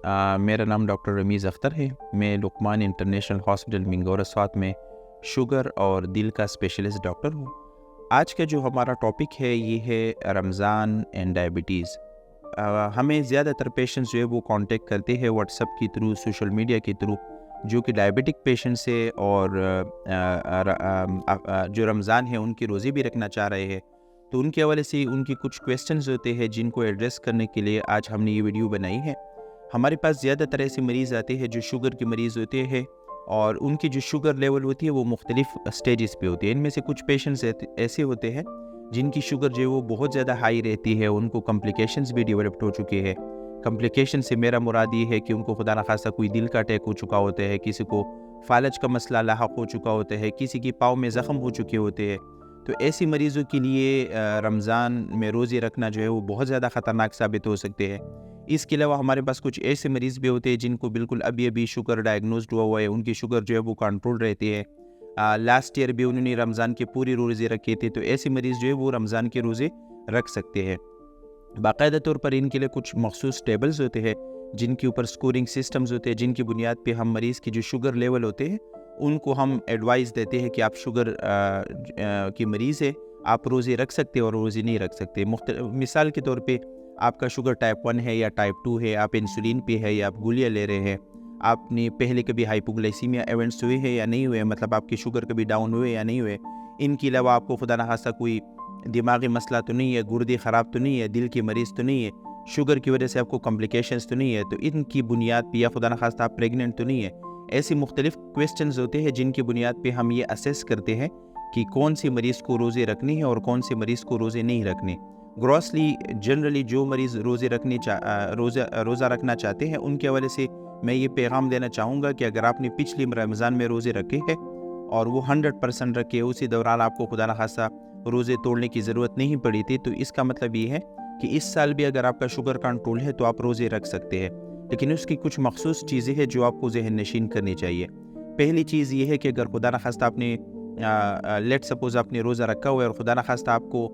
मेरा नाम डॉक्टर रमीज़ अख्तर है। मैं लुकमान इंटरनेशनल हॉस्पिटल मिंगोरा स्वात में शुगर और दिल का स्पेशलिस्ट डॉक्टर हूँ। आज का जो हमारा टॉपिक है ये है रमज़ान एंड डायबिटीज़। हमें ज़्यादातर पेशेंट्स जो है वो कांटेक्ट करते हैं व्हाट्सएप के थ्रू, सोशल मीडिया के थ्रू, जो कि डायबिटिक पेशेंट्स है और जो रमज़ान है उनकी रोज़े भी रखना चाह रहे हैं। तो उनके हवाले से उनकी कुछ क्वेश्चंस होते हैं जिनको एड्रेस करने के लिए आज हमने ये वीडियो बनाई है। हमारे पास ज़्यादातर ऐसे मरीज़ आते हैं जो शुगर के मरीज़ होते हैं और उनकी जो शुगर लेवल होती है वो मुख्तलिफ स्टेजेस पे होती है। इनमें से कुछ पेशेंट्स ऐसे होते हैं जिनकी शुगर जो है वो बहुत ज़्यादा हाई रहती है, उनको कॉम्प्लिकेशंस भी डेवलप्ड हो चुके हैं। कॉम्प्लिकेशन से मेरा मुराद ये है कि उनको खुदा न खास्ता कोई दिल का अटैक हो चुका होता है, किसी को फालज का मसला लाहक हो चुका होता है, किसी की पाँव में ज़ख्म हो चुके होते हैं। तो ऐसी मरीज़ों के लिए रमज़ान में रोज़े रखना जो है वो बहुत ज़्यादा ख़तरनाक साबित हो सकते हैं। इसके अलावा हमारे पास कुछ ऐसे मरीज़ भी होते हैं जिनको बिल्कुल अभी शुगर डायग्नोस्ड हुआ है, उनकी शुगर जो है वो कंट्रोल रहती है। लास्ट ईयर भी उन्होंने रमज़ान के पूरे रोज़े रखे थे, तो ऐसे मरीज़ जो है वो रमज़ान के रोज़े रख सकते हैं। बाकायदा तौर पर इनके लिए कुछ मखसूस टेबल्स होते हैं जिनके ऊपर स्कोरिंग सिस्टम्स होते हैं, जिनकी बुनियाद पे हम मरीज़ की जो शुगर लेवल होते हैं उनको हम एडवाइस देते हैं कि आप शुगर की मरीज़ है, आप रोज़े रख सकते हैं और रोज़े नहीं रख सकते। मिसाल के तौर पे आपका शुगर टाइप 1 है या टाइप 2 है, आप इंसुलिन पे है या आप गोलियाँ ले रहे हैं, आपने पहले कभी हाइपोग्लाइसीमिया इवेंट्स हुए हैं या नहीं हुए, मतलब आपकी शुगर कभी डाउन हुए या नहीं हुए। इनके अलावा आपको खुदा न खास्ता कोई दिमागी मसला तो नहीं है, गुर्दे ख़राब तो नहीं है, दिल की मरीज़ तो नहीं है, शुगर की वजह से आपको कॉम्प्लिकेशंस तो नहीं है, तो इनकी बुनियाद पे या खुदा न खास्ता आप प्रेगनेंट तो नहीं है। ऐसे मुख्तलिफ क्वेश्चंस होते हैं जिनकी बुनियाद पे हम ये असेस करते हैं कि कौन सी मरीज़ को रोज़े रखने हैं और कौन से मरीज़ को रोज़े नहीं रखने। ग्रॉसली जनरली जो मरीज़ रोज़ा रखना चाहते हैं उनके हवाले से मैं ये पैगाम देना चाहूँगा कि अगर आपने पिछली रमज़ान में रोज़े रखे हैं और वो 100% रखे, उसी दौरान आपको खुदा न खास्ता रोज़े तोड़ने की ज़रूरत नहीं पड़ी थी, तो इसका मतलब ये है कि इस साल भी अगर आपका शुगर कंट्रोल है तो आप रोज़े रख सकते हैं। लेकिन उसकी कुछ मखसूस चीज़ें हैं जो आपको ज़हन नशीन करनी चाहिए। पहली चीज़ ये है कि अगर खुदा न खास्ता आपने लेट सपोज़ आपने रोज़ा रखा हुआ है और खुदा न खास्ता आपको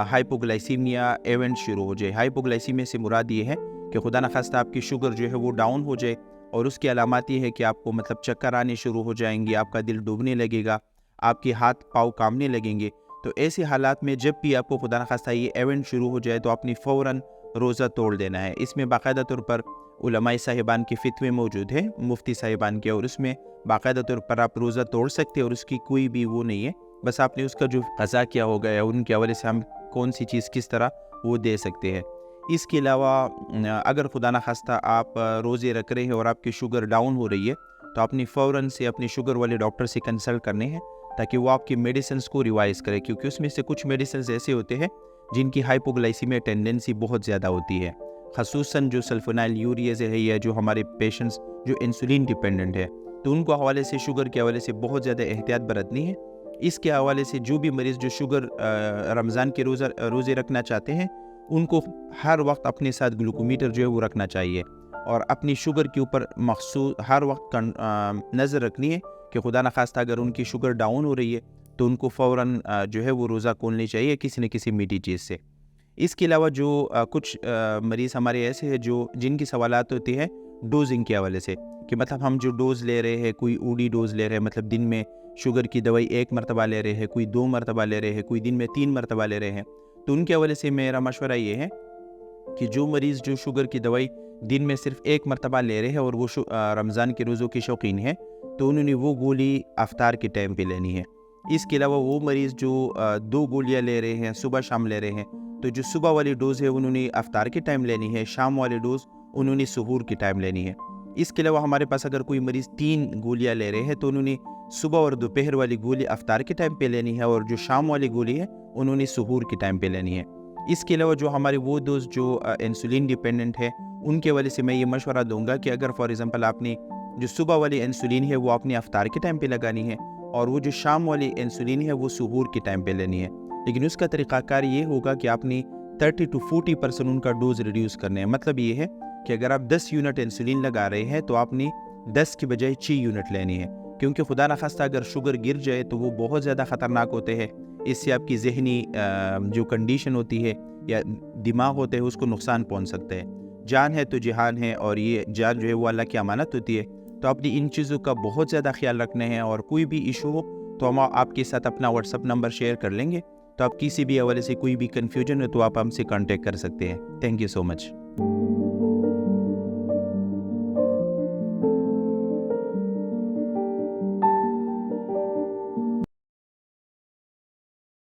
हाइपोग्लाइसीमिया इवेंट शुरू हो जाए। हाइपोग्लाइसीमिया से मुराद ये है कि खुदा न खास्ता आपकी शुगर जो है वो डाउन हो जाए और उसकी अलामत ये है कि आपको मतलब चक्कर आने शुरू हो जाएंगे, आपका दिल डूबने लगेगा, आपके हाथ पाँव कांपने लगेंगे। तो ऐसे हालात में जब भी आपको खुदा न खास्ता ये इवेंट शुरू हो जाए तो आपने फ़ौरन रोज़ा तोड़ देना है। इसमें बाकायदा तौर पर उलमाए साहिबान के फ़ितवे मौजूद हैं, मुफ्ती साहिबान के, और उसमें बाकायदा तौर पर आप रोज़ा तोड़ सकते हैं और उसकी कोई भी वो नहीं है, बस आपने उसका जो क़ज़ा किया होगा या उनके हवाले से हम कौन सी चीज़ किस तरह वो दे सकते हैं। इसके अलावा अगर खुदा न खास्ता आप रोज़े रख रहे हैं और आपकी शुगर डाउन हो रही है तो आपने फ़ौरन से अपने शुगर वाले डॉक्टर से कंसल्ट करने हैं ताकि वो आपकी मेडिसिन्स को रिवाइज़ करे, क्योंकि उसमें से कुछ मेडिसिन्स ऐसे होते हैं जिनकी हाइपोग्लाइसीमिया टेंडेंसी बहुत ज़्यादा होती है, ख़ुसूसन जो सल्फोनाइल यूरियाज़ है या जो हमारे पेशेंट्स जो इंसुलिन डिपेंडेंट है, तो उनको हवाले से शुगर के हवाले से बहुत ज़्यादा एहतियात बरतनी है। इसके हवाले से जो भी मरीज़ जो शुगर रमज़ान के रोज़े रखना चाहते हैं उनको हर वक्त अपने साथ ग्लूकोमीटर जो है वो रखना चाहिए और अपनी शुगर के ऊपर मखसूस हर वक्त नज़र रखनी है कि खुदा न खास्ता अगर उनकी शुगर डाउन हो रही है तो उनको फ़ौरन जो है वो रोज़ा खोलनी चाहिए किसी न किसी मीठी चीज़ से। इसके अलावा जो कुछ मरीज़ हमारे ऐसे हैं जिनकी सवालात होती है डोजिंग के हवाले से, कि मतलब हम जो डोज़ ले रहे हैं, कोई ऊडी डोज़ ले रहे हैं, मतलब दिन में शुगर की दवाई 1 मरतबा ले रहे हैं, कोई 2 मरतबा ले रहे हैं, कोई दिन में 3 मरतबा ले रहे हैं। तो उनके हवाले से मेरा मशवरा ये है कि जो मरीज़ जो शुगर की दवाई दिन में सिर्फ 1 मरतबा ले रहे हैं और वो रमज़ान के रोज़ों के शौकीन हैं, तो उन्होंने वो गोली अफ्तार के टाइम पे लेनी है। इसके अलावा वो मरीज़ जो 2 गोलियाँ ले रहे हैं, सुबह शाम ले रहे हैं, तो जो सुबह वाली डोज़ है उन्होंने अफ्तार के टाइम लेनी है, शाम वाली डोज़ उन्होंने सुहूर के टाइम लेनी है। इसके अलावा हमारे पास अगर कोई मरीज़ 3 गोलियाँ ले रहे हैं तो उन्होंने सुबह और दोपहर वाली गोली अफ्तार के टाइम पे लेनी है और जो शाम वाली गोली है उन्होंने सुहूर के टाइम पे लेनी है। इसके अलावा जो हमारे वो दोस्त जो इंसुलिन डिपेंडेंट है उनके वजह से मैं ये मशवरा दूंगा कि अगर फॉर एग्ज़ाम्पल आपने जो सुबह वाली इंसुलिन है वो आपने अफ्तार के टाइम पे लगानी है और वो जो शाम वाली इंसुलिन है वो सुहूर के टाइम पे लेनी है। लेकिन उसका तरीक़ाकार ये होगा कि आपने 30 to 40% उनका डोज रिड्यूस करना है। मतलब ये है कि अगर आप 10 यूनिट इंसुलिन लगा रहे हैं तो आपने 10 की बजाय 6 यूनिट लेनी है, क्योंकि खुदा न खास्ता अगर शुगर गिर जाए तो वो बहुत ज़्यादा ख़तरनाक होते हैं। इससे आपकी ज़हनी जो कंडीशन होती है या दिमाग होते हैं उसको नुकसान पहुंच सकता है। جان ہے تو جہان ہے، اور یہ جان جو ہے وہ اللہ کی امانت ہوتی ہے، تو اپنی ان چیزوں کا بہت زیادہ خیال رکھنا ہے، اور کوئی بھی ایشو ہو تو ہم آپ کے ساتھ اپنا واٹس اپ نمبر شیئر کر لیں گے، تو آپ کسی بھی حوالے سے کوئی بھی کنفیوژن ہو تو آپ ہم سے کانٹیکٹ کر سکتے ہیں۔ Thank you so much.